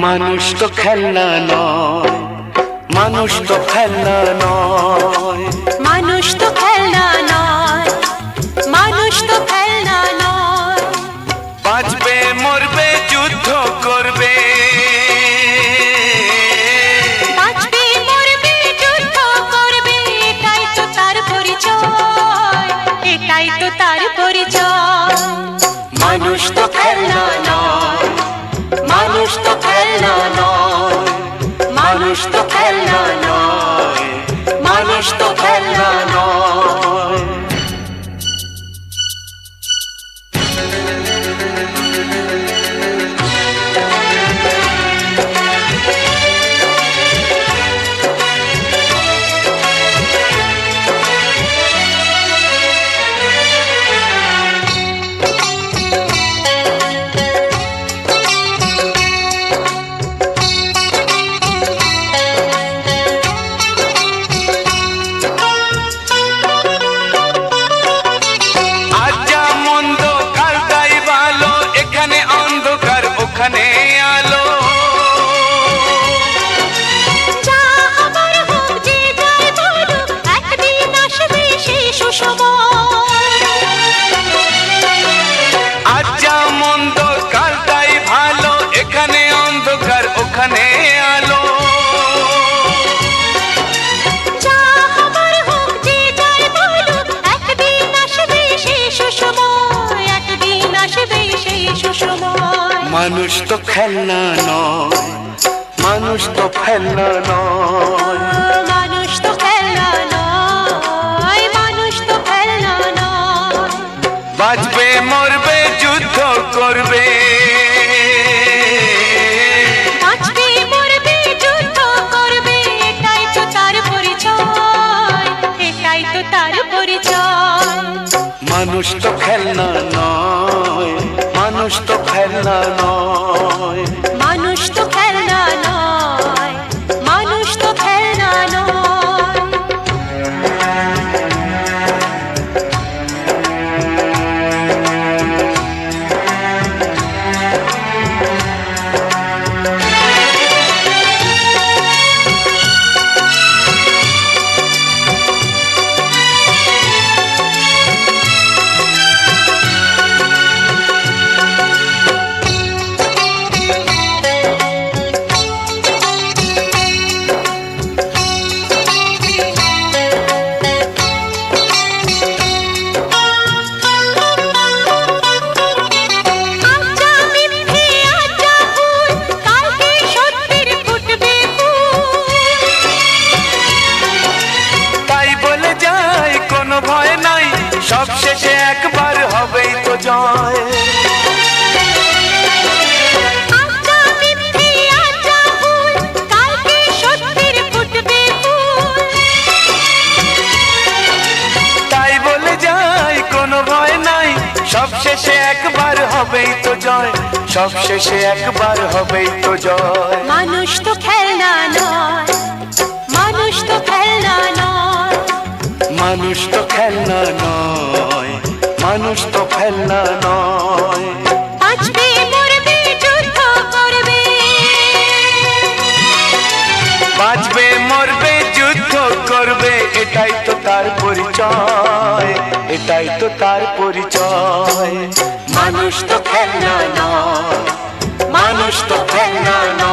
মানুষ তো খেলনা নয়, মানুষ তো খেলনা নয়, মানুষ তো খেলনা নয়, মানুষ তো খেলনা নয়। বাঁচবে মরবে যুদ্ধ করবে, বাঁচবে মরবে যুদ্ধ করবে, এটাই তো তার পরিচয়, এটাই তো তার পরিচয়। মানুষ তো খেলনা নয়, মানুষ তো খেলনা নয়, মানুষ তো খেলনা নয়, মানুষ তো খেলনা নয়। ওখানে আলো যা আবার হোক যে যাই বলুক, একদিন আসবে সেই সুসময়। আজ যা মন্দ কাল তাই ভালো, এখানে অন্ধকার ওখানে আলো। যা আবার হোক যে যাই বলুক, একদিন আসবে সেই সুসময়, একদিন আসবে সেই সুসময়। মানুষ তো খেলনা নয়, মানুষ তো খেলনা নয়, মানুষ তো খেলনা নয়, মানুষ তো খেলনা নয়। বাঁচবে মরবে যুদ্ধ করবে, বাঁচবে মরবে যুদ্ধ করবে, এটাই তো তার পরিচয়, এটাই তো তার পরিচয়। মানুষ তো খেলনা নয়, মানুষ তো খেলনা নয়, মানুষ তো খেলনা নয়, মানুষ তো খেলনা নয়। ভয় নাই, সব শেষে একবার হবেই তো জয়। তাই বলে যাই কোনো ভয় নাই, সব শেষে একবার হবেই তো জয়, সব শেষে একবার হবেই তো জয়। মানুষ তো খেলনা নয়, মানুষ তো খেলনা নয়, মানুষ তো খেলনা নয়, মানুষ তো খেলনা নয়। বাঁচবে মরবে যুদ্ধ করবে, বাঁচবে মরবে যুদ্ধ করবে, এটাই তো তার পরিচয়, এটাই তো তার পরিচয়। মানুষ তো খেলনা নয়, মানুষ তো খেলনা নয়।